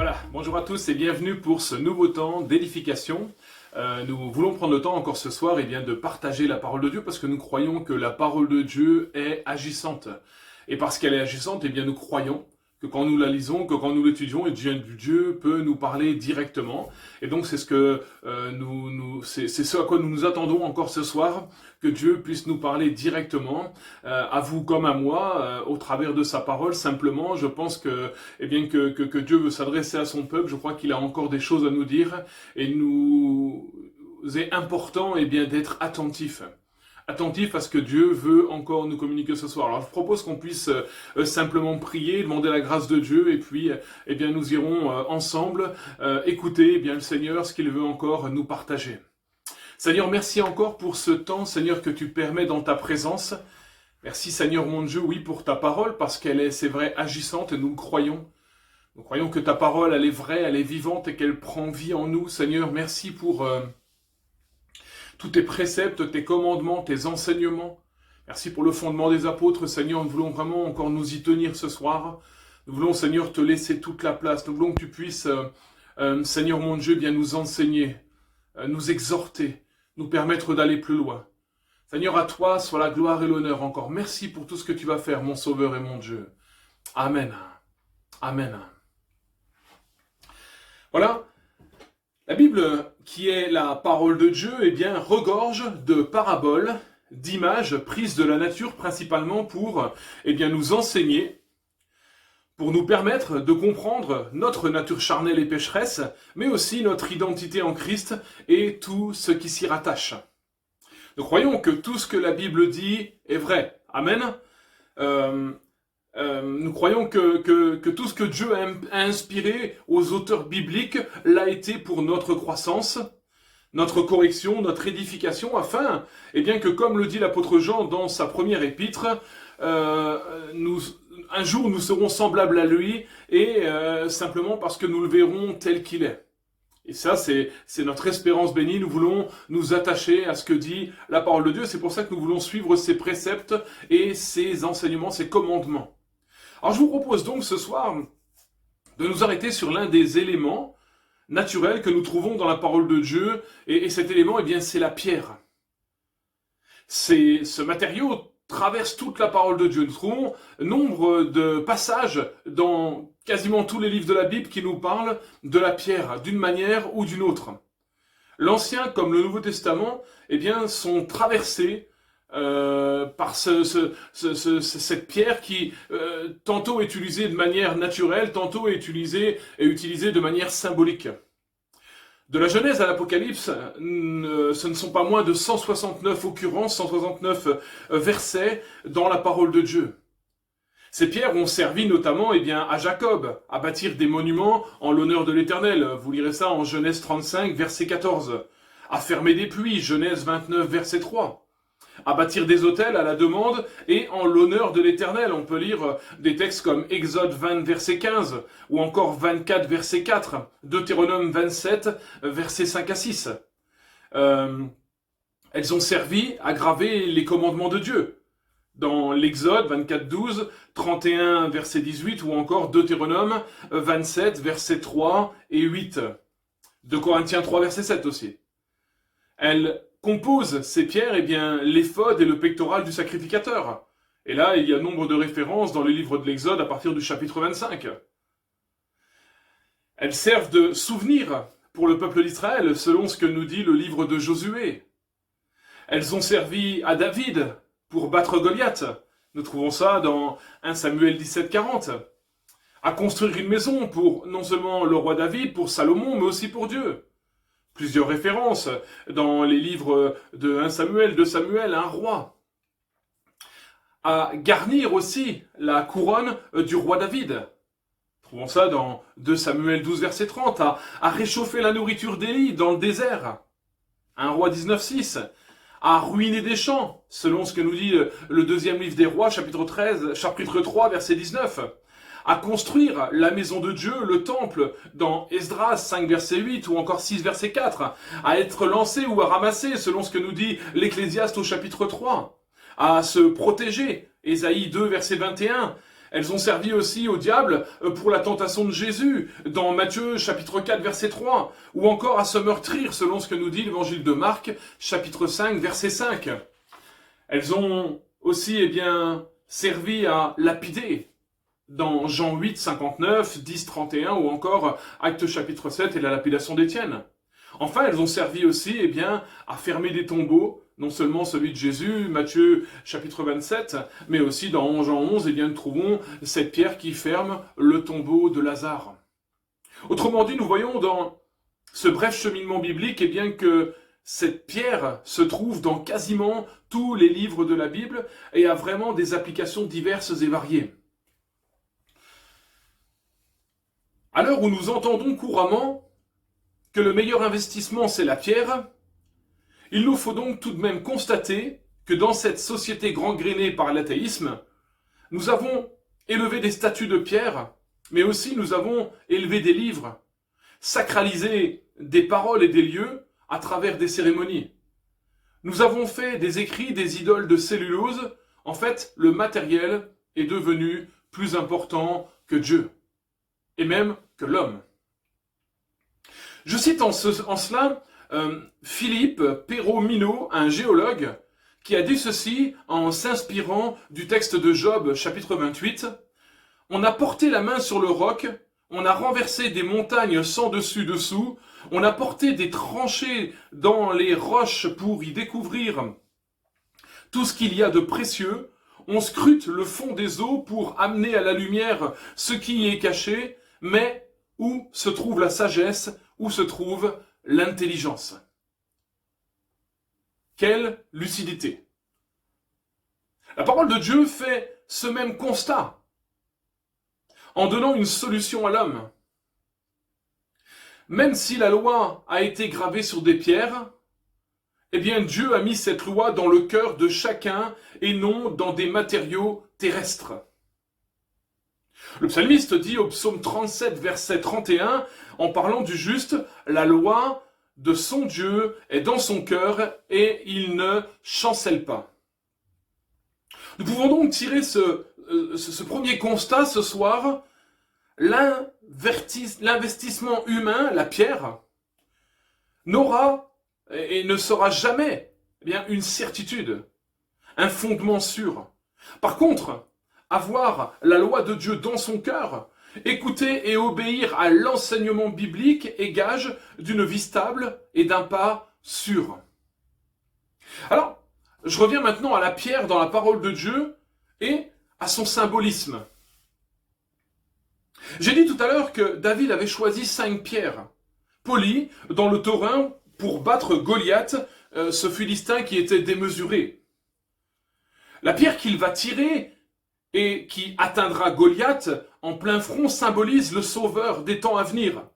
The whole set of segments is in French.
Voilà, bonjour à tous et bienvenue pour ce nouveau temps d'édification. Nous voulons prendre le temps encore ce soir de partager la parole de Dieu parce que nous croyons que la parole de Dieu est agissante. Et parce qu'elle est agissante, nous croyons que quand nous la lisons, que quand nous l'étudions, Dieu peut nous parler directement. Et donc c'est ce à quoi nous nous attendons encore ce soir, que Dieu puisse nous parler directement, à vous comme à moi, au travers de sa parole. Simplement, je pense que Dieu veut s'adresser à son peuple. Je crois qu'il a encore des choses à nous dire et nous est important d'être attentifs à ce que Dieu veut encore nous communiquer ce soir. Alors je propose qu'on puisse simplement prier, demander la grâce de Dieu, et puis nous irons ensemble écouter le Seigneur, ce qu'il veut encore nous partager. Seigneur, merci encore pour ce temps, Seigneur, que tu permets dans ta présence. Merci Seigneur mon Dieu, oui, pour ta parole, parce qu'elle est, c'est vrai, agissante, et nous le croyons. Nous croyons que ta parole, elle est vraie, elle est vivante, et qu'elle prend vie en nous. Seigneur, merci pour tous tes préceptes, tes commandements, tes enseignements. Merci pour le fondement des apôtres, Seigneur. Nous voulons vraiment encore nous y tenir ce soir. Nous voulons, Seigneur, te laisser toute la place. Nous voulons que tu puisses, Seigneur mon Dieu, bien nous enseigner, nous exhorter, nous permettre d'aller plus loin. Seigneur, à toi soit la gloire et l'honneur encore. Merci pour tout ce que tu vas faire, mon Sauveur et mon Dieu. Amen. Amen. Voilà. La Bible, qui est la parole de Dieu, regorge de paraboles, d'images prises de la nature principalement pour nous enseigner, pour nous permettre de comprendre notre nature charnelle et pécheresse, mais aussi notre identité en Christ et tout ce qui s'y rattache. Nous croyons que tout ce que la Bible dit est vrai. Amen. Nous croyons que tout ce que Dieu a inspiré aux auteurs bibliques l'a été pour notre croissance, notre correction, notre édification, afin que, comme le dit l'apôtre Jean dans sa première épître, un jour nous serons semblables à lui, et simplement parce que nous le verrons tel qu'il est. Et ça, c'est notre espérance bénie. Nous voulons nous attacher à ce que dit la parole de Dieu. C'est pour ça que nous voulons suivre ses préceptes et ses enseignements, ses commandements. Alors je vous propose donc ce soir de nous arrêter sur l'un des éléments naturels que nous trouvons dans la parole de Dieu, et cet élément, c'est la pierre. Ce matériau traverse toute la parole de Dieu. Nous trouvons nombre de passages dans quasiment tous les livres de la Bible qui nous parlent de la pierre, d'une manière ou d'une autre. L'Ancien comme le Nouveau Testament, sont traversés par cette pierre qui tantôt est utilisée de manière naturelle, tantôt est utilisée de manière symbolique. De la Genèse à l'Apocalypse, ce ne sont pas moins de 169 occurrences, 169 versets dans la parole de Dieu. Ces pierres ont servi notamment à Jacob à bâtir des monuments en l'honneur de l'Éternel. Vous lirez ça en Genèse 35, verset 14. À fermer des puits, Genèse 29, verset 3. À bâtir des autels à la demande et en l'honneur de l'Éternel. On peut lire des textes comme Exode 20, verset 15, ou encore 24, verset 4, Deutéronome 27, verset 5 à 6. Elles ont servi à graver les commandements de Dieu. Dans l'Exode 24, 12, 31, verset 18, ou encore Deutéronome 27, verset 3 et 8. De Corinthiens 3, verset 7 aussi. Elles composent ces pierres l'éphod et le pectoral du sacrificateur. Et là, il y a nombre de références dans le livre de l'Exode à partir du chapitre 25. Elles servent de souvenir pour le peuple d'Israël, selon ce que nous dit le livre de Josué. Elles ont servi à David pour battre Goliath. Nous trouvons ça dans 1 Samuel 17, 40. À construire une maison pour non seulement le roi David, pour Salomon, mais aussi pour Dieu. Plusieurs références dans les livres de 1 Samuel, 2 Samuel, un roi. À garnir aussi la couronne du roi David. Trouvons ça dans 2 Samuel 12, verset 30. À réchauffer la nourriture d'Élie dans le désert. 1 roi 19, 6. À ruiner des champs, selon ce que nous dit le deuxième livre des rois, chapitre 3, verset 19. À construire la maison de Dieu, le temple, dans Esdras 5, verset 8, ou encore 6, verset 4, à être lancé ou à ramasser, selon ce que nous dit l'Ecclésiaste au chapitre 3, à se protéger, Ésaïe 2, verset 21, Elles ont servi aussi au diable pour la tentation de Jésus, dans Matthieu chapitre 4 verset 3, ou encore à se meurtrir, selon ce que nous dit l'évangile de Marc, chapitre 5 verset 5. Elles ont aussi servi à lapider, dans Jean 8, 59, 10, 31, ou encore Actes chapitre 7 et la lapidation d'Étienne. Enfin, elles ont servi aussi à fermer des tombeaux, non seulement celui de Jésus, Matthieu chapitre 27, mais aussi dans Jean 11, nous trouvons cette pierre qui ferme le tombeau de Lazare. Autrement dit, nous voyons dans ce bref cheminement biblique que cette pierre se trouve dans quasiment tous les livres de la Bible et a vraiment des applications diverses et variées. À l'heure où nous entendons couramment que le meilleur investissement c'est la pierre, il nous faut donc tout de même constater que dans cette société gangrénée par l'athéisme, nous avons élevé des statues de pierre, mais aussi nous avons élevé des livres, sacralisé des paroles et des lieux à travers des cérémonies. Nous avons fait des écrits des idoles de cellulose. En fait, le matériel est devenu plus important que Dieu, et même que l'homme. Je cite en cela Philippe Perrault-Minot, un géologue, qui a dit ceci en s'inspirant du texte de Job, chapitre 28. « On a porté la main sur le roc, on a renversé des montagnes sans dessus-dessous, on a porté des tranchées dans les roches pour y découvrir tout ce qu'il y a de précieux, on scrute le fond des eaux pour amener à la lumière ce qui y est caché, mais où se trouve la sagesse, où se trouve l'intelligence ?» Quelle lucidité! La parole de Dieu fait ce même constat en donnant une solution à l'homme. Même si la loi a été gravée sur des pierres, Dieu a mis cette loi dans le cœur de chacun et non dans des matériaux terrestres. Le psalmiste dit au psaume 37, verset 31, en parlant du juste, « La loi de son Dieu est dans son cœur et il ne chancelle pas. » Nous pouvons donc tirer ce premier constat ce soir. L'investissement humain, la pierre, n'aura et ne sera jamais une certitude, un fondement sûr. Par contre, avoir la loi de Dieu dans son cœur, écouter et obéir à l'enseignement biblique est gage d'une vie stable et d'un pas sûr. Alors, je reviens maintenant à la pierre dans la parole de Dieu et à son symbolisme. J'ai dit tout à l'heure que David avait choisi 5 pierres polies dans le torrent pour battre Goliath, ce Philistin qui était démesuré. La pierre qu'il va tirer et qui atteindra Goliath en plein front symbolise le sauveur des temps à venir.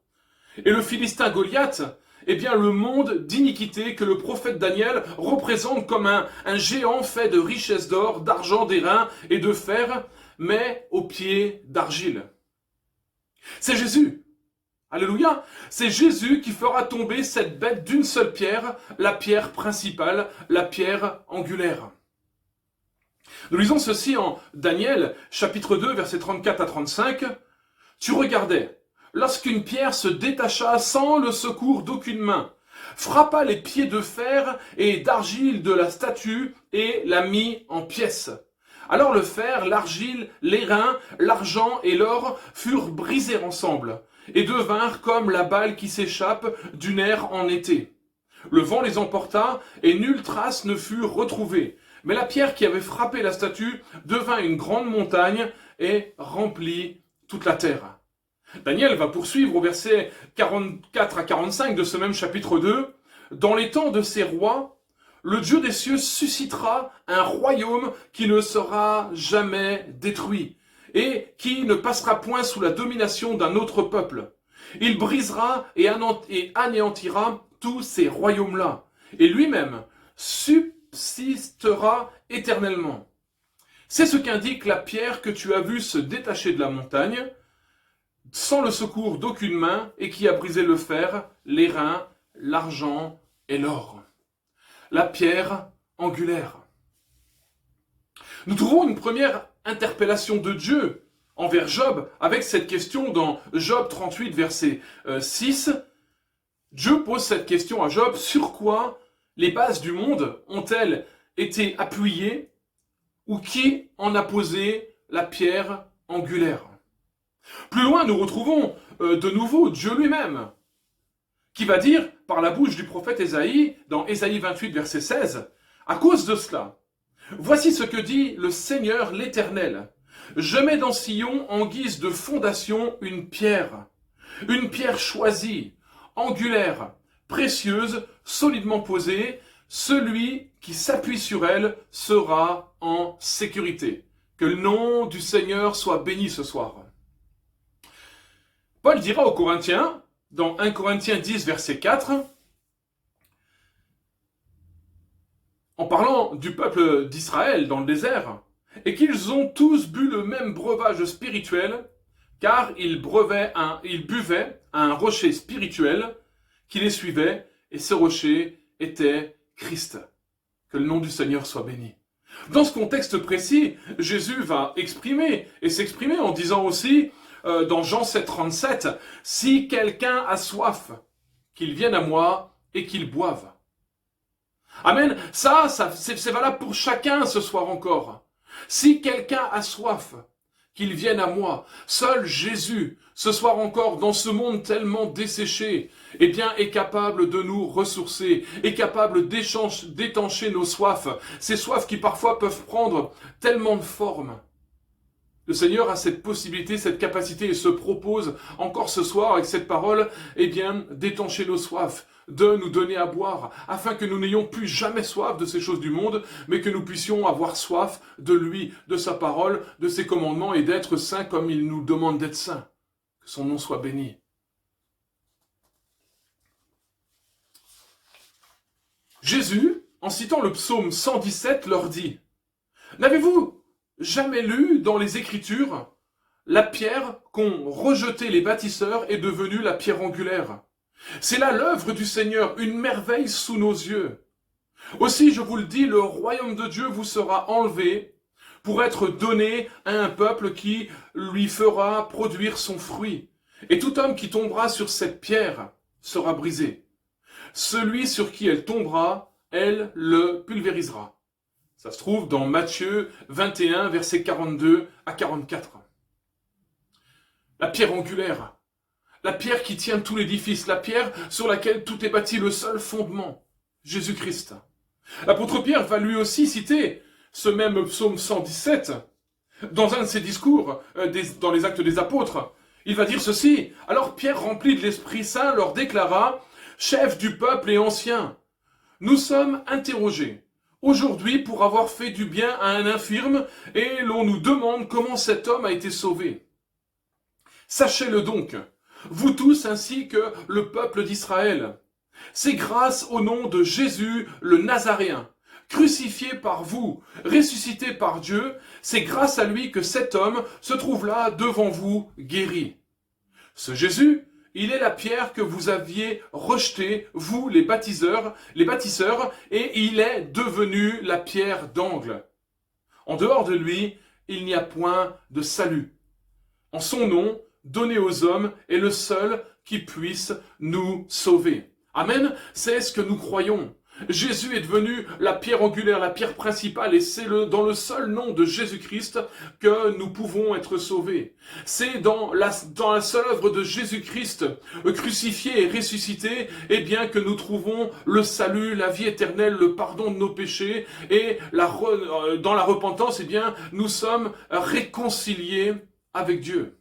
Et le Philistin Goliath, le monde d'iniquité que le prophète Daniel représente comme un géant fait de richesses d'or, d'argent, d'airain et de fer, mais aux pieds d'argile. C'est Jésus. Alléluia. C'est Jésus qui fera tomber cette bête d'une seule pierre, la pierre principale, la pierre angulaire. Nous lisons ceci en Daniel, chapitre 2, versets 34 à 35. « Tu regardais, lorsqu'une pierre se détacha sans le secours d'aucune main, frappa les pieds de fer et d'argile de la statue et la mit en pièces. Alors le fer, l'argile, l'airain, l'argent et l'or furent brisés ensemble et devinrent comme la balle qui s'échappe du nerf en été. Le vent les emporta et nulle trace ne fut retrouvée. Mais la pierre qui avait frappé la statue devint une grande montagne et remplit toute la terre. » Daniel va poursuivre au verset 44 à 45 de ce même chapitre 2. « Dans les temps de ces rois, le Dieu des cieux suscitera un royaume qui ne sera jamais détruit et qui ne passera point sous la domination d'un autre peuple. Il brisera et anéantira tous ces royaumes-là, et lui-même subsistera éternellement. C'est ce qu'indique la pierre que tu as vue se détacher de la montagne, sans le secours d'aucune main, et qui a brisé le fer, l'airain, l'argent et l'or. » La pierre angulaire. Nous trouvons une première interpellation de Dieu envers Job avec cette question dans Job 38, verset 6. Dieu pose cette question à Job: sur quoi les bases du monde ont-elles été appuyées, ou qui en a posé la pierre angulaire? Plus loin, nous retrouvons de nouveau Dieu lui-même, qui va dire par la bouche du prophète Ésaïe, dans Ésaïe 28, verset 16, à cause de cela, voici ce que dit le Seigneur l'Éternel. Je mets dans Sion en guise de fondation une pierre choisie, angulaire, précieuse, solidement posée. Celui qui s'appuie sur elle sera en sécurité. Que le nom du Seigneur soit béni ce soir. Paul dira aux Corinthiens, dans 1 Corinthiens 10, verset 4, en parlant du peuple d'Israël dans le désert, et qu'ils ont tous bu le même breuvage spirituel, car ils buvaient à un rocher spirituel qui les suivait, et ce rocher était Christ. Que le nom du Seigneur soit béni. Dans ce contexte précis, Jésus va s'exprimer en disant aussi, dans Jean 7, 37, « Si quelqu'un a soif, qu'il vienne à moi et qu'il boive. » Amen. Ça c'est valable pour chacun ce soir encore. Si quelqu'un a soif, qu'il vienne à moi. Seul Jésus, ce soir encore, dans ce monde tellement desséché, eh bien, est capable de nous ressourcer, est capable d'étancher nos soifs, ces soifs qui parfois peuvent prendre tellement de formes. Le Seigneur a cette possibilité, cette capacité et se propose encore ce soir avec cette parole, eh bien, d'étancher nos soifs, de nous donner à boire, afin que nous n'ayons plus jamais soif de ces choses du monde, mais que nous puissions avoir soif de lui, de sa parole, de ses commandements et d'être saints comme il nous demande d'être saints. Que son nom soit béni. Jésus, en citant le psaume 117, leur dit: « N'avez-vous jamais lu dans les Écritures, la pierre qu'ont rejetée les bâtisseurs est devenue la pierre angulaire. C'est là l'œuvre du Seigneur, une merveille sous nos yeux. Aussi, je vous le dis, le royaume de Dieu vous sera enlevé pour être donné à un peuple qui lui fera produire son fruit. Et tout homme qui tombera sur cette pierre sera brisé. Celui sur qui elle tombera, elle le pulvérisera. » Ça se trouve dans Matthieu 21, versets 42 à 44. La pierre angulaire, la pierre qui tient tout l'édifice, la pierre sur laquelle tout est bâti, le seul fondement, Jésus-Christ. L'apôtre Pierre va lui aussi citer ce même psaume 117 dans un de ses discours, dans les Actes des Apôtres. Il va dire ceci: « Alors Pierre, rempli de l'Esprit Saint, leur déclara, « Chef du peuple et ancien, nous sommes interrogés aujourd'hui pour avoir fait du bien à un infirme, et l'on nous demande comment cet homme a été sauvé. Sachez-le donc, vous tous ainsi que le peuple d'Israël, c'est grâce au nom de Jésus le Nazaréen, crucifié par vous, ressuscité par Dieu, c'est grâce à lui que cet homme se trouve là devant vous guéri. Ce Jésus, il est la pierre que vous aviez rejetée, vous les bâtisseurs, et il est devenu la pierre d'angle. En dehors de lui, il n'y a point de salut. En son nom, donné aux hommes, est le seul qui puisse nous sauver. » Amen, c'est ce que nous croyons. Jésus est devenu la pierre angulaire, la pierre principale, et c'est dans le seul nom de Jésus-Christ que nous pouvons être sauvés. C'est dans la seule œuvre de Jésus-Christ, crucifié et ressuscité, eh bien que nous trouvons le salut, la vie éternelle, le pardon de nos péchés, et dans la repentance, eh bien, nous sommes réconciliés avec Dieu.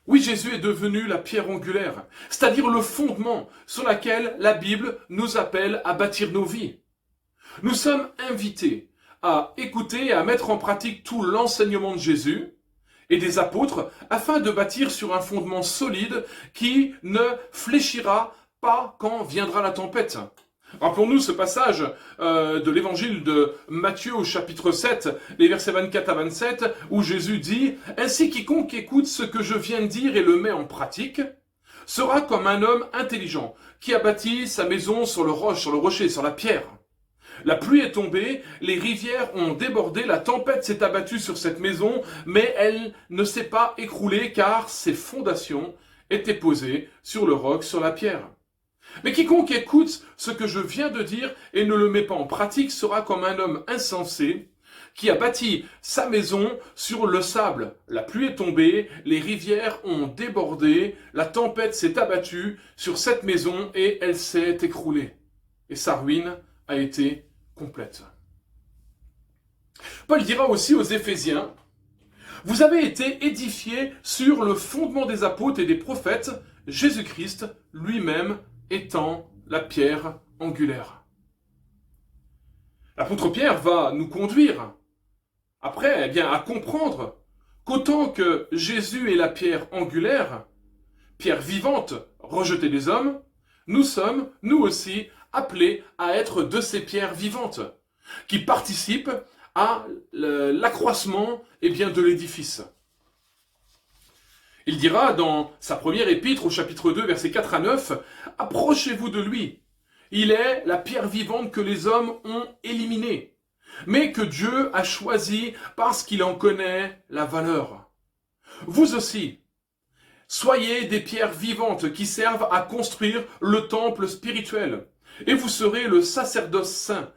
Oui, Jésus est devenu la pierre angulaire, c'est-à-dire le fondement sur lequel la Bible nous appelle à bâtir nos vies. Nous sommes invités à écouter et à mettre en pratique tout l'enseignement de Jésus et des apôtres afin de bâtir sur un fondement solide qui ne fléchira pas quand viendra la tempête. Rappelons-nous ce passage de l'évangile de Matthieu au chapitre 7, les versets 24 à 27, où Jésus dit « Ainsi quiconque écoute ce que je viens de dire et le met en pratique, sera comme un homme intelligent qui a bâti sa maison sur le rocher, sur la pierre. La pluie est tombée, les rivières ont débordé, la tempête s'est abattue sur cette maison, mais elle ne s'est pas écroulée car ses fondations étaient posées sur le roc, sur la pierre. Mais quiconque écoute ce que je viens de dire et ne le met pas en pratique sera comme un homme insensé qui a bâti sa maison sur le sable. La pluie est tombée, les rivières ont débordé, la tempête s'est abattue sur cette maison et elle s'est écroulée. Et sa ruine a été complète. Paul dira aussi aux Éphésiens, « Vous avez été édifiés sur le fondement des apôtres et des prophètes, Jésus-Christ lui-même étant la pierre angulaire. » L'apôtre Pierre va nous conduire après, à comprendre qu'autant que Jésus est la pierre angulaire, pierre vivante, rejetée des hommes, nous sommes, nous aussi, appelés à être de ces pierres vivantes, qui participent à l'accroissement de l'édifice. Il dira dans sa première épître au chapitre 2, versets 4 à 9, « Approchez-vous de lui. Il est la pierre vivante que les hommes ont éliminée, mais que Dieu a choisie parce qu'il en connaît la valeur. Vous aussi, soyez des pierres vivantes qui servent à construire le temple spirituel, et vous serez le sacerdoce saint,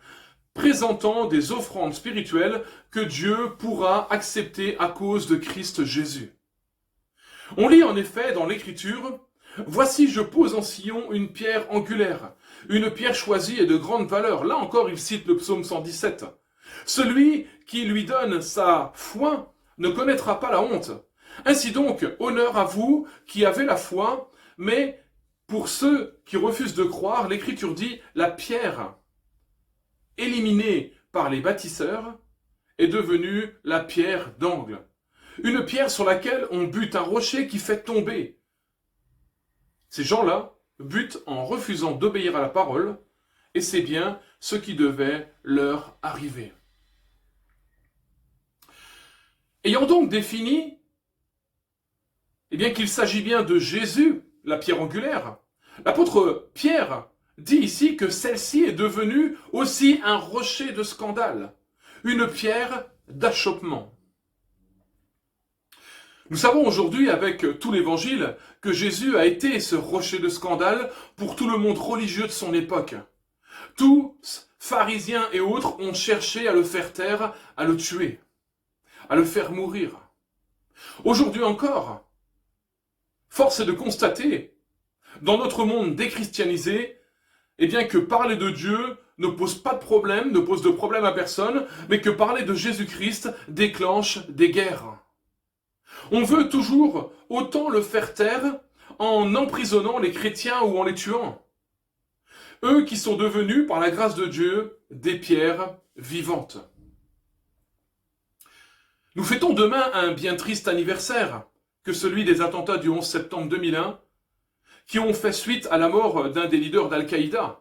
présentant des offrandes spirituelles que Dieu pourra accepter à cause de Christ Jésus. » On lit en effet dans l'Écriture, « Voici je pose en Sion une pierre angulaire, une pierre choisie et de grande valeur. » Là encore, il cite le psaume 117. « Celui qui lui donne sa foi ne connaîtra pas la honte. Ainsi donc, honneur à vous qui avez la foi, mais pour ceux qui refusent de croire, l'Écriture dit, la pierre éliminée par les bâtisseurs est devenue la pierre d'angle. Une pierre sur laquelle on bute un rocher qui fait tomber. Ces gens-là butent en refusant d'obéir à la parole, et c'est bien ce qui devait leur arriver. Ayant donc défini qu'il s'agit bien de Jésus, la pierre angulaire, l'apôtre Pierre dit ici que celle-ci est devenue aussi un rocher de scandale, une pierre d'achoppement. Nous savons aujourd'hui, avec tout l'évangile, que Jésus a été ce rocher de scandale pour tout le monde religieux de son époque. Tous, pharisiens et autres, ont cherché à le faire taire, à le tuer, à le faire mourir. Aujourd'hui encore, force est de constater, dans notre monde déchristianisé, que parler de Dieu ne pose pas de problème, ne pose de problème à personne, mais que parler de Jésus-Christ déclenche des guerres. On veut toujours autant le faire taire en emprisonnant les chrétiens ou en les tuant. Eux qui sont devenus, par la grâce de Dieu, des pierres vivantes. Nous fêtons demain un bien triste anniversaire que celui des attentats du 11 septembre 2001 qui ont fait suite à la mort d'un des leaders d'Al-Qaïda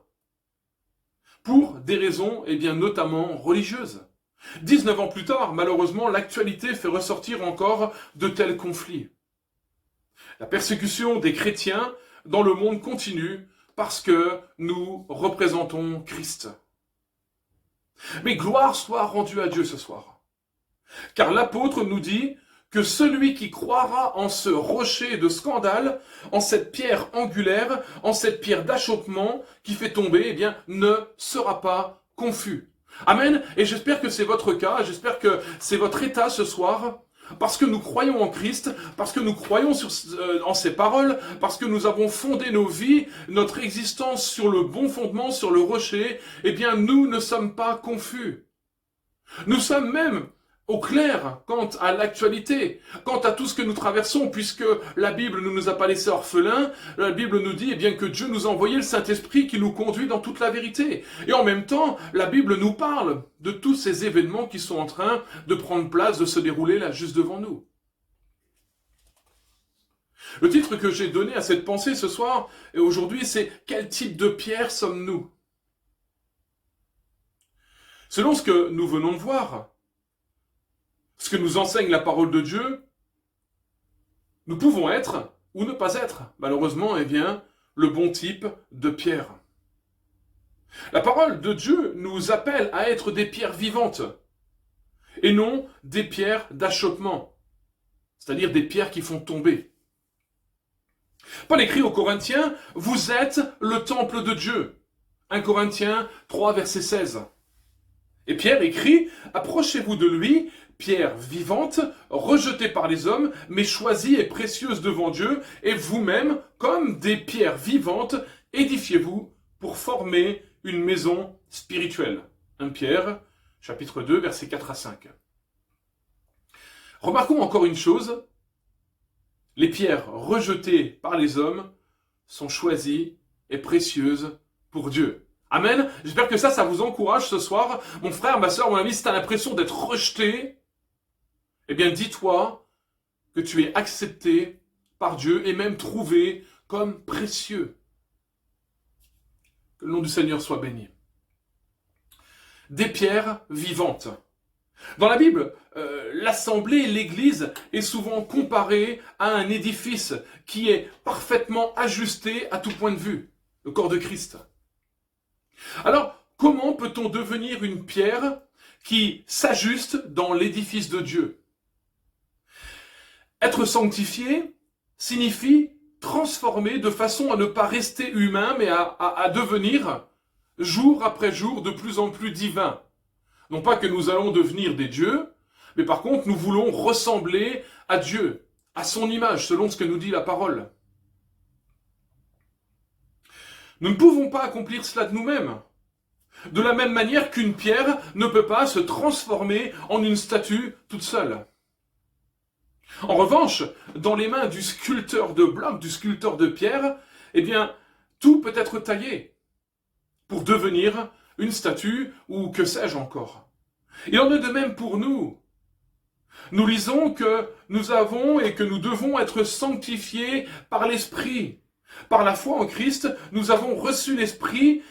pour des raisons notamment religieuses. 19 ans plus tard, malheureusement, l'actualité fait ressortir encore de tels conflits. La persécution des chrétiens dans le monde continue parce que nous représentons Christ. Mais gloire soit rendue à Dieu ce soir. Car l'apôtre nous dit que celui qui croira en ce rocher de scandale, en cette pierre angulaire, en cette pierre d'achoppement qui fait tomber, ne sera pas confus. Amen. Et j'espère que c'est votre cas, j'espère que c'est votre état ce soir, parce que nous croyons en Christ, parce que nous croyons en ses paroles, parce que nous avons fondé nos vies, notre existence sur le bon fondement, sur le rocher, nous ne sommes pas confus. Nous sommes même au clair quant à l'actualité, quant à tout ce que nous traversons, puisque la Bible ne nous a pas laissés orphelins, la Bible nous dit que Dieu nous a envoyé le Saint-Esprit qui nous conduit dans toute la vérité. Et en même temps, la Bible nous parle de tous ces événements qui sont en train de prendre place, de se dérouler là juste devant nous. Le titre que j'ai donné à cette pensée ce soir et aujourd'hui, c'est « Quel type de pierre sommes-nous » Selon ce que nous venons de voir, ce que nous enseigne la parole de Dieu, nous pouvons être, ou ne pas être, malheureusement, le bon type de pierre. La parole de Dieu nous appelle à être des pierres vivantes et non des pierres d'achoppement, c'est-à-dire des pierres qui font tomber. Paul écrit aux Corinthiens, « Vous êtes le temple de Dieu ». 1 Corinthiens 3, verset 16. Et Pierre écrit, « Approchez-vous de lui, pierre vivante, rejetée par les hommes, mais choisie et précieuse devant Dieu, et vous-même, comme des pierres vivantes, édifiez-vous pour former une maison spirituelle. » 1 Pierre, chapitre 2, versets 4 à 5. Remarquons encore une chose, les pierres rejetées par les hommes sont choisies et précieuses pour Dieu. Amen. J'espère que ça vous encourage ce soir. Mon frère, ma soeur, mon ami, si tu as l'impression d'être rejeté, eh bien dis-toi que tu es accepté par Dieu et même trouvé comme précieux. Que le nom du Seigneur soit béni. Des pierres vivantes. Dans la Bible, l'assemblée, l'église est souvent comparée à un édifice qui est parfaitement ajusté à tout point de vue, le corps de Christ. Alors, comment peut-on devenir une pierre qui s'ajuste dans l'édifice de Dieu? Être sanctifié signifie transformer de façon à ne pas rester humain, mais à devenir, jour après jour, de plus en plus divin. Non pas que nous allons devenir des dieux, mais par contre, nous voulons ressembler à Dieu, à son image, selon ce que nous dit la parole. Nous ne pouvons pas accomplir cela de nous-mêmes. De la même manière qu'une pierre ne peut pas se transformer en une statue toute seule. En revanche, dans les mains du sculpteur de blocs, du sculpteur de pierre, eh bien, tout peut être taillé pour devenir une statue ou que sais-je encore. Il en est de même pour nous. Nous lisons que nous avons et que nous devons être sanctifiés par l'Esprit. Par la foi en Christ, nous avons reçu l'Esprit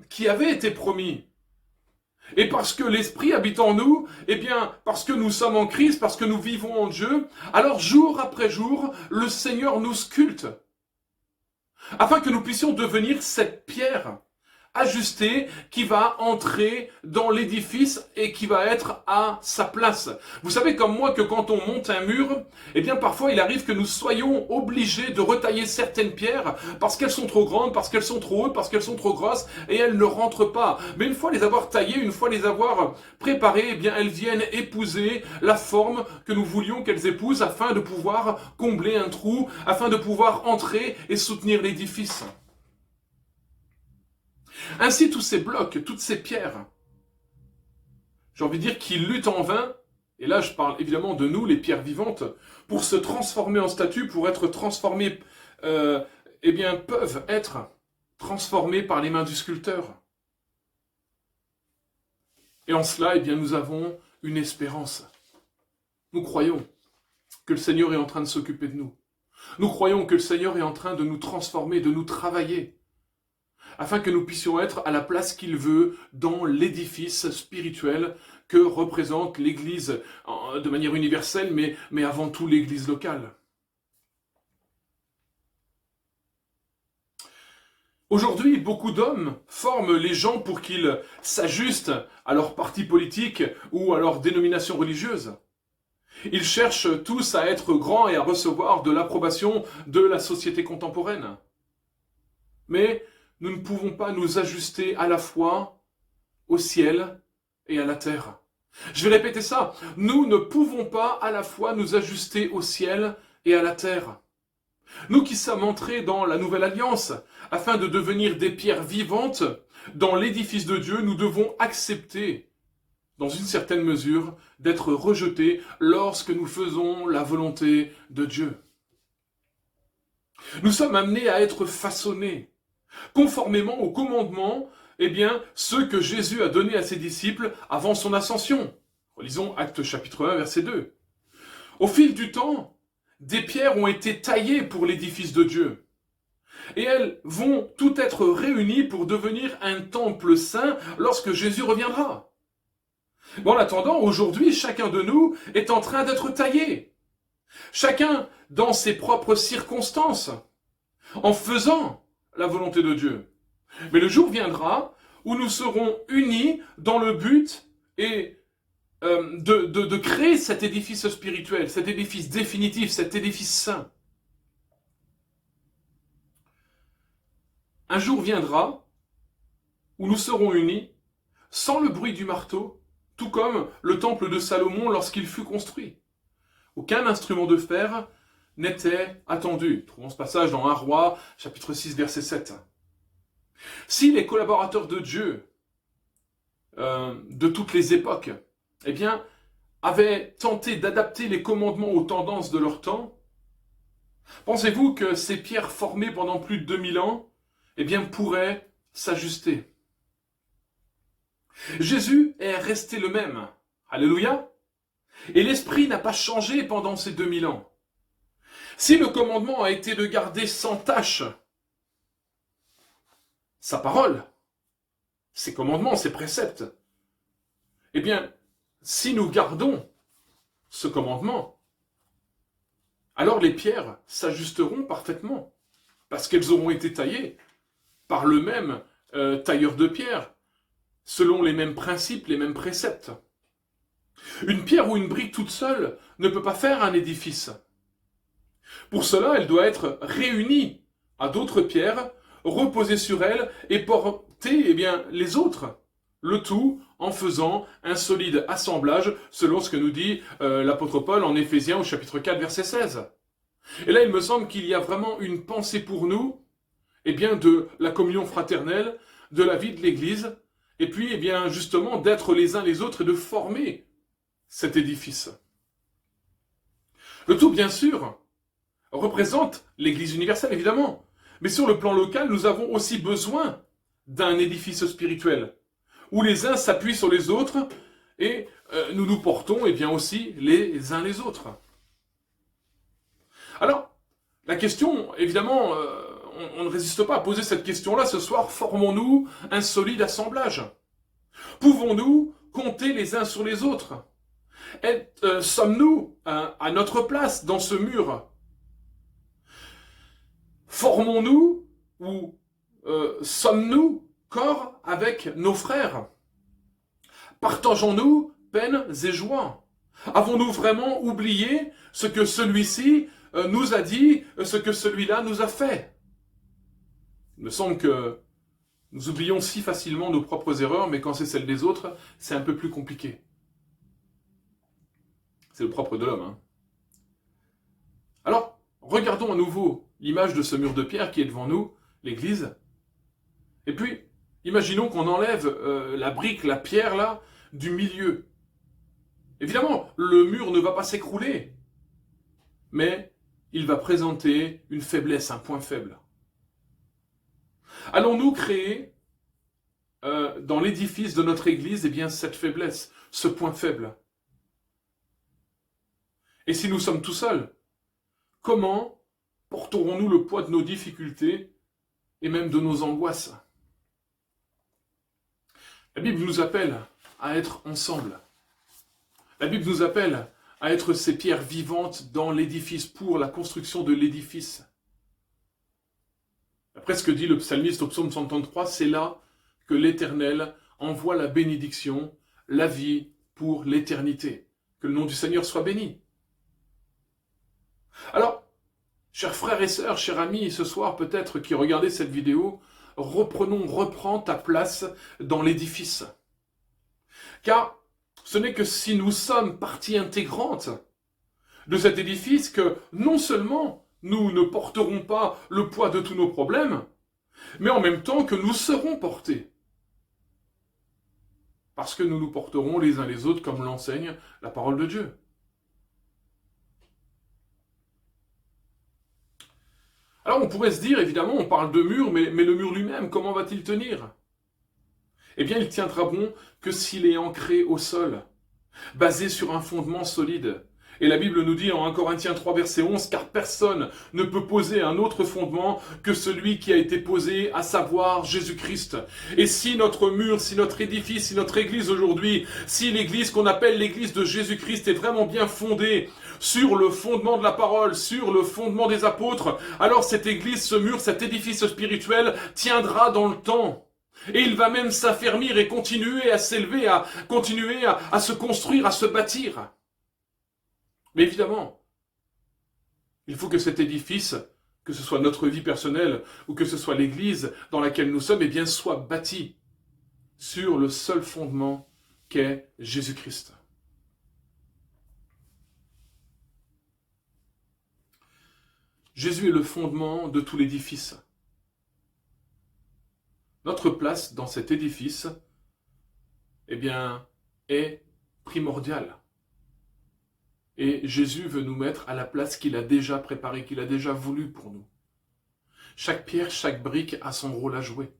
qui avait été promis. Et parce que l'Esprit habite en nous, eh bien, parce que nous sommes en Christ, parce que nous vivons en Dieu, alors jour après jour, le Seigneur nous sculpte, afin que nous puissions devenir cette pierre ajustée qui va entrer dans l'édifice et qui va être à sa place. Vous savez comme moi que quand on monte un mur, eh bien parfois il arrive que nous soyons obligés de retailler certaines pierres parce qu'elles sont trop grandes, parce qu'elles sont trop hautes, parce qu'elles sont trop grosses et elles ne rentrent pas. Mais une fois les avoir taillées, une fois les avoir préparées, eh bien elles viennent épouser la forme que nous voulions qu'elles épousent afin de pouvoir combler un trou, afin de pouvoir entrer et soutenir l'édifice. Ainsi, tous ces blocs, toutes ces pierres, j'ai envie de dire qu'ils luttent en vain, et là je parle évidemment de nous, les pierres vivantes, pour se transformer en statue, pour être transformés, eh bien, peuvent être transformés par les mains du sculpteur. Et en cela, eh bien, nous avons une espérance. Nous croyons que le Seigneur est en train de s'occuper de nous. Nous croyons que le Seigneur est en train de nous transformer, de nous travailler, afin que nous puissions être à la place qu'il veut dans l'édifice spirituel que représente l'Église de manière universelle, mais avant tout l'Église locale. Aujourd'hui, beaucoup d'hommes forment les gens pour qu'ils s'ajustent à leur parti politique ou à leur dénomination religieuse. Ils cherchent tous à être grands et à recevoir de l'approbation de la société contemporaine. Mais nous ne pouvons pas nous ajuster à la fois au ciel et à la terre. Je vais répéter ça. Nous ne pouvons pas à la fois nous ajuster au ciel et à la terre. Nous qui sommes entrés dans la nouvelle alliance, afin de devenir des pierres vivantes dans l'édifice de Dieu, nous devons accepter, dans une certaine mesure, d'être rejetés lorsque nous faisons la volonté de Dieu. Nous sommes amenés à être façonnés, conformément au commandement, eh bien, ceux que Jésus a donnés à ses disciples avant son ascension. Relisons Actes chapitre 1, verset 2. Au fil du temps, des pierres ont été taillées pour l'édifice de Dieu. Et elles vont toutes être réunies pour devenir un temple saint lorsque Jésus reviendra. Mais en attendant, aujourd'hui, chacun de nous est en train d'être taillé. Chacun dans ses propres circonstances, en faisant la volonté de Dieu. Mais le jour viendra où nous serons unis dans le but et de créer cet édifice spirituel, cet édifice définitif, cet édifice saint. Un jour viendra où nous serons unis sans le bruit du marteau, tout comme le temple de Salomon lorsqu'il fut construit. Aucun instrument de fer n'était attendu. Trouvons ce passage dans 1 Roi, chapitre 6, verset 7. Si les collaborateurs de Dieu de toutes les époques, eh bien, avaient tenté d'adapter les commandements aux tendances de leur temps, pensez-vous que ces pierres formées pendant plus de 2000 ans, eh bien, pourraient s'ajuster? Jésus est resté le même. Alléluia. Et l'Esprit n'a pas changé pendant ces 2000 ans. Si le commandement a été de garder sans tâche sa parole, ses commandements, ses préceptes, eh bien, si nous gardons ce commandement, alors les pierres s'ajusteront parfaitement, parce qu'elles auront été taillées par le même tailleur de pierre, selon les mêmes principes, les mêmes préceptes. Une pierre ou une brique toute seule ne peut pas faire un édifice. Pour cela, elle doit être réunie à d'autres pierres, reposer sur elle et porter les autres. Le tout en faisant un solide assemblage, selon ce que nous dit l'apôtre Paul en Éphésiens au chapitre 4, verset 16. Et là, il me semble qu'il y a vraiment une pensée pour nous, de la communion fraternelle, de la vie de l'Église, et puis, justement, d'être les uns les autres et de former cet édifice. Le tout, bien sûr, représente l'Église universelle, évidemment. Mais sur le plan local, nous avons aussi besoin d'un édifice spirituel, où les uns s'appuient sur les autres et nous nous portons aussi les uns les autres. Alors, la question, évidemment, on ne résiste pas à poser cette question-là ce soir, formons-nous un solide assemblage? Pouvons-nous compter les uns sur les autres? Sommes-nous à notre place dans ce mur? Formons-nous ou sommes-nous corps avec nos frères? Partageons-nous peines et joies? Avons-nous vraiment oublié ce que celui-ci nous a dit, ce que celui-là nous a fait? Il me semble que nous oublions si facilement nos propres erreurs, mais quand c'est celles des autres, c'est un peu plus compliqué. C'est le propre de l'homme. Alors, regardons à nouveau l'image de ce mur de pierre qui est devant nous, l'église. Et puis, imaginons qu'on enlève la brique, la pierre là, du milieu. Évidemment, le mur ne va pas s'écrouler, mais il va présenter une faiblesse, un point faible. Allons-nous créer dans l'édifice de notre église cette faiblesse, ce point faible? Et si nous sommes tout seuls, comment porterons-nous le poids de nos difficultés et même de nos angoisses? La Bible nous appelle à être ensemble. La Bible nous appelle à être ces pierres vivantes dans l'édifice, pour la construction de l'édifice. Après ce que dit le psalmiste au psaume 133, c'est là que l'Éternel envoie la bénédiction, la vie pour l'éternité. Que le nom du Seigneur soit béni. Alors, chers frères et sœurs, chers amis, ce soir peut-être qui regardez cette vidéo, reprends ta place dans l'édifice. Car ce n'est que si nous sommes partie intégrante de cet édifice que non seulement nous ne porterons pas le poids de tous nos problèmes, mais en même temps que nous serons portés. Parce que nous nous porterons les uns les autres comme l'enseigne la parole de Dieu. Alors on pourrait se dire, évidemment, on parle de mur, mais le mur lui-même, comment va-t-il tenir? Eh bien, il tiendra bon que s'il est ancré au sol, basé sur un fondement solide. Et la Bible nous dit en 1 Corinthiens 3, verset 11, « Car personne ne peut poser un autre fondement que celui qui a été posé, à savoir Jésus-Christ. » Et si notre mur, si notre édifice, si notre église aujourd'hui, si l'église qu'on appelle l'église de Jésus-Christ est vraiment bien fondée sur le fondement de la parole, sur le fondement des apôtres, alors cette église, ce mur, cet édifice spirituel tiendra dans le temps. Et il va même s'affermir et continuer à s'élever, à continuer à se construire, à se bâtir. Mais évidemment, il faut que cet édifice, que ce soit notre vie personnelle ou que ce soit l'Église dans laquelle nous sommes, eh bien, soit bâti sur le seul fondement qu'est Jésus-Christ. Jésus est le fondement de tout l'édifice. Notre place dans cet édifice, eh bien, est primordiale. Et Jésus veut nous mettre à la place qu'il a déjà préparée, qu'il a déjà voulu pour nous. Chaque pierre, chaque brique a son rôle à jouer.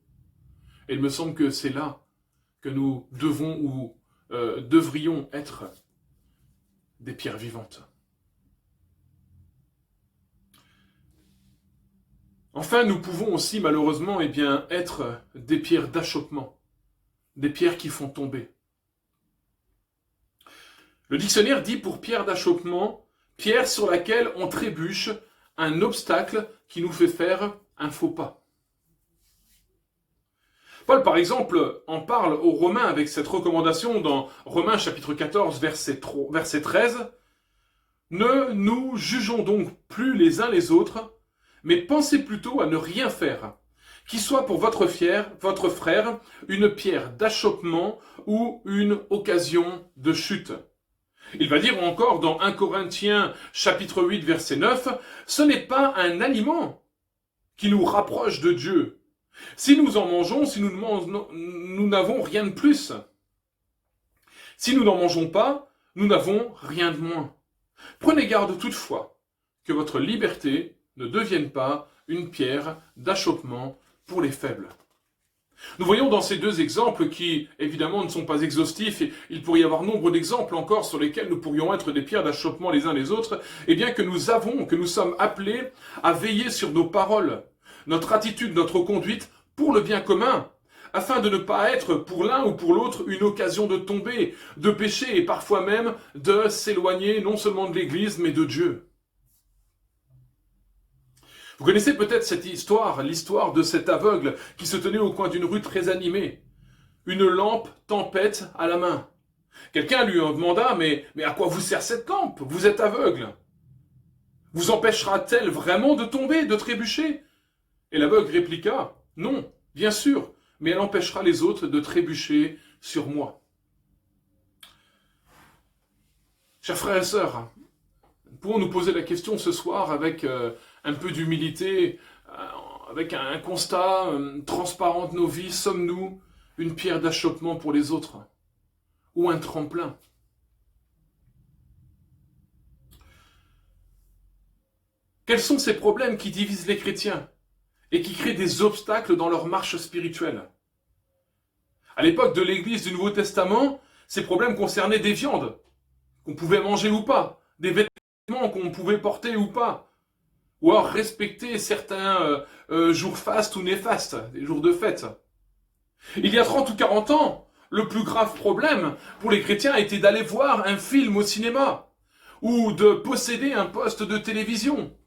Et il me semble que c'est là que nous devons ou devrions être des pierres vivantes. Enfin, nous pouvons aussi malheureusement eh bien, être des pierres d'achoppement, des pierres qui font tomber. Le dictionnaire dit pour pierre d'achoppement, pierre sur laquelle on trébuche, un obstacle qui nous fait faire un faux pas. Paul, par exemple, en parle aux Romains avec cette recommandation dans Romains chapitre 14, verset 13. « Ne nous jugeons donc plus les uns les autres, mais pensez plutôt à ne rien faire, qui soit pour votre frère une pierre d'achoppement ou une occasion de chute. » Il va dire encore dans 1 Corinthiens chapitre 8 verset 9, « Ce n'est pas un aliment qui nous rapproche de Dieu. Si nous en mangeons, si nous n'avons rien de plus. Si nous n'en mangeons pas, nous n'avons rien de moins. Prenez garde toutefois que votre liberté ne devienne pas une pierre d'achoppement pour les faibles. » Nous voyons dans ces deux exemples qui, évidemment, ne sont pas exhaustifs, et il pourrait y avoir nombre d'exemples encore sur lesquels nous pourrions être des pierres d'achoppement les uns les autres, et bien que nous sommes appelés à veiller sur nos paroles, notre attitude, notre conduite pour le bien commun, afin de ne pas être pour l'un ou pour l'autre une occasion de tomber, de pécher et parfois même de s'éloigner non seulement de l'Église mais de Dieu. Vous connaissez peut-être cette histoire, l'histoire de cet aveugle qui se tenait au coin d'une rue très animée, une lampe tempête à la main. Quelqu'un lui en demanda, mais à quoi vous sert cette lampe? Vous êtes aveugle. Vous empêchera-t-elle vraiment de tomber, de trébucher? Et l'aveugle répliqua, non, bien sûr, mais elle empêchera les autres de trébucher sur moi. Chers frères et sœurs, pouvons nous poser la question ce soir avec un peu d'humilité, avec un constat transparent de nos vies, sommes-nous une pierre d'achoppement pour les autres ou un tremplin? Quels sont ces problèmes qui divisent les chrétiens et qui créent des obstacles dans leur marche spirituelle? À l'époque de l'Église du Nouveau Testament, ces problèmes concernaient des viandes qu'on pouvait manger ou pas, des vêtements qu'on pouvait porter ou pas, ou alors respecter certains jours fastes ou néfastes, des jours de fête. Il y a 30 ou 40 ans, le plus grave problème pour les chrétiens était d'aller voir un film au cinéma, ou de posséder un poste de télévision.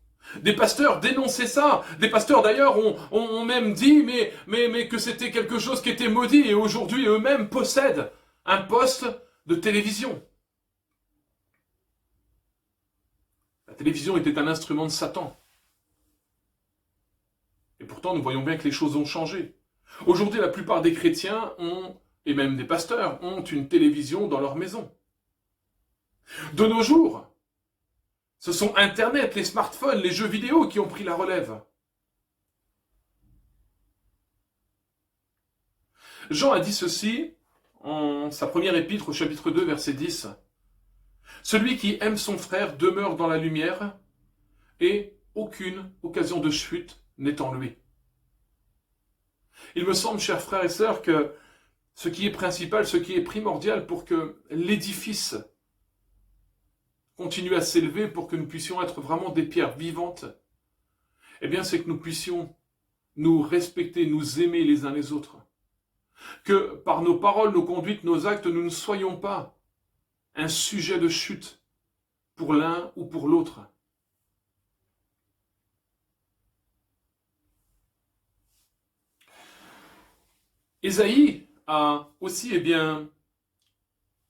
Des pasteurs dénonçaient ça. Des pasteurs d'ailleurs ont même dit mais que c'était quelque chose qui était maudit et aujourd'hui eux-mêmes possèdent un poste de télévision. La télévision était un instrument de Satan. Et pourtant nous voyons bien que les choses ont changé. Aujourd'hui la plupart des chrétiens et même des pasteurs, ont une télévision dans leur maison. De nos jours, ce sont Internet, les smartphones, les jeux vidéo qui ont pris la relève. Jean a dit ceci en sa première épître au chapitre 2, verset 10. « Celui qui aime son frère demeure dans la lumière et aucune occasion de chute n'est en lui. » Il me semble, chers frères et sœurs, que ce qui est principal, ce qui est primordial pour que l'édifice continue à s'élever, pour que nous puissions être vraiment des pierres vivantes, eh bien c'est que nous puissions nous respecter, nous aimer les uns les autres. Que par nos paroles, nos conduites, nos actes, nous ne soyons pas un sujet de chute pour l'un ou pour l'autre. Ésaïe a aussi,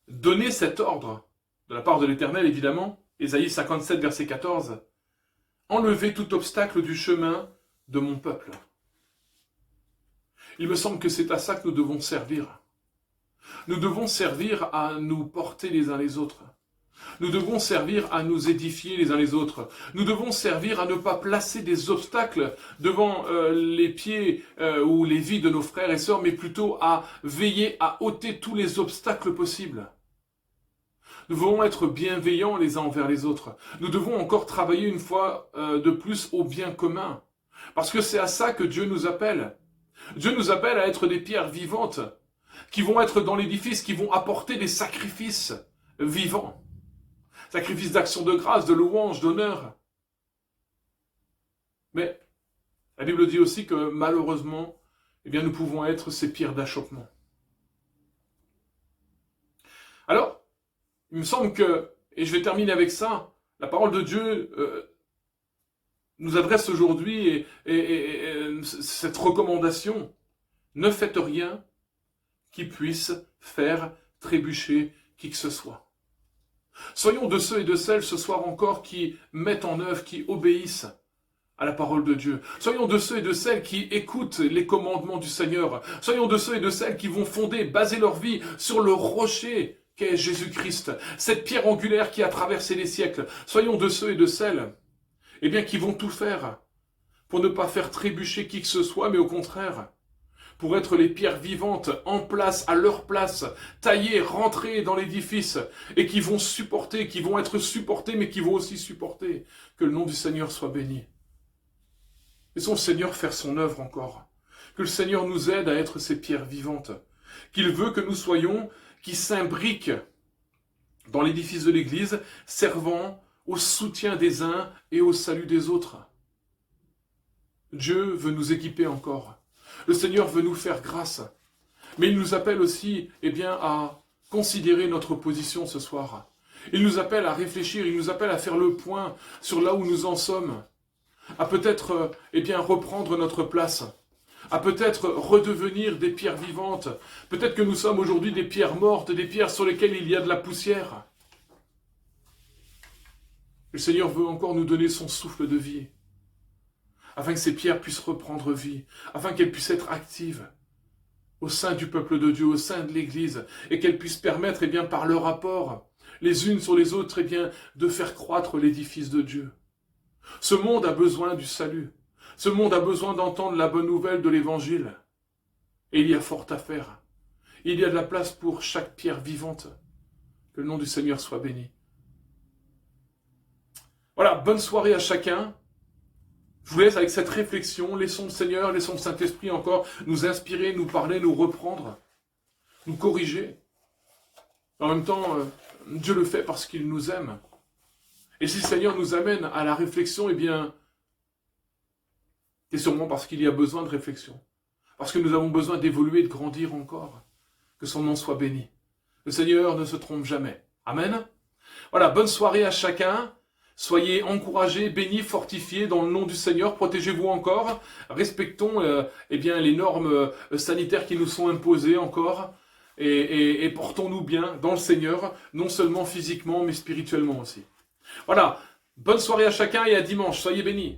donné cet ordre, de la part de l'Éternel évidemment, Ésaïe 57, verset 14, « Enlevez tout obstacle du chemin de mon peuple ». Il me semble que c'est à ça que nous devons servir. Nous devons servir à nous porter les uns les autres. Nous devons servir à nous édifier les uns les autres. Nous devons servir à ne pas placer des obstacles devant les pieds ou les vies de nos frères et sœurs, mais plutôt à veiller à ôter tous les obstacles possibles. Nous devons être bienveillants les uns envers les autres. Nous devons encore travailler une fois de plus au bien commun. Parce que c'est à ça que Dieu nous appelle. Dieu nous appelle à être des pierres vivantes qui vont être dans l'édifice, qui vont apporter des sacrifices vivants. Sacrifices d'action de grâce, de louange, d'honneur. Mais la Bible dit aussi que malheureusement, nous pouvons être ces pierres d'achoppement. Alors, il me semble que, et je vais terminer avec ça, la parole de Dieu nous adresse aujourd'hui cette recommandation. Ne faites rien qui puisse faire trébucher qui que ce soit. Soyons de ceux et de celles ce soir encore qui mettent en œuvre, qui obéissent à la parole de Dieu. Soyons de ceux et de celles qui écoutent les commandements du Seigneur. Soyons de ceux et de celles qui vont baser leur vie sur le rocher qu'est Jésus-Christ, cette pierre angulaire qui a traversé les siècles. Soyons de ceux et de celles qui vont tout faire pour ne pas faire trébucher qui que ce soit, mais au contraire, pour être les pierres vivantes en place, à leur place, taillées, rentrées dans l'édifice, et qui vont supporter, qui vont être supportées, mais qui vont aussi supporter que le nom du Seigneur soit béni. Laissons le Seigneur faire son œuvre encore. Que le Seigneur nous aide à être ces pierres vivantes. Qu'il veut que nous soyons qui s'imbriquent dans l'édifice de l'Église, servant au soutien des uns et au salut des autres. Dieu veut nous équiper encore. Le Seigneur veut nous faire grâce. Mais il nous appelle aussi à considérer notre position ce soir. Il nous appelle à réfléchir, il nous appelle à faire le point sur là où nous en sommes. À peut-être reprendre notre place. À peut-être redevenir des pierres vivantes. Peut-être que nous sommes aujourd'hui des pierres mortes, des pierres sur lesquelles il y a de la poussière. Le Seigneur veut encore nous donner son souffle de vie, afin que ces pierres puissent reprendre vie, afin qu'elles puissent être actives au sein du peuple de Dieu, au sein de l'Église, et qu'elles puissent permettre, par leur rapport, les unes sur les autres, de faire croître l'édifice de Dieu. Ce monde a besoin du salut. Ce monde a besoin d'entendre la bonne nouvelle de l'Évangile. Et il y a fort à faire. Il y a de la place pour chaque pierre vivante. Que le nom du Seigneur soit béni. Voilà, bonne soirée à chacun. Je vous laisse avec cette réflexion. Laissons le Seigneur, laissons le Saint-Esprit encore nous inspirer, nous parler, nous reprendre, nous corriger. En même temps, Dieu le fait parce qu'il nous aime. Et si le Seigneur nous amène à la réflexion, c'est sûrement parce qu'il y a besoin de réflexion. Parce que nous avons besoin d'évoluer, de grandir encore. Que son nom soit béni. Le Seigneur ne se trompe jamais. Amen. Voilà, bonne soirée à chacun. Soyez encouragés, bénis, fortifiés dans le nom du Seigneur. Protégez-vous encore. Respectons les normes sanitaires qui nous sont imposées encore. Et portons-nous bien dans le Seigneur, non seulement physiquement, mais spirituellement aussi. Voilà, bonne soirée à chacun et à dimanche. Soyez bénis.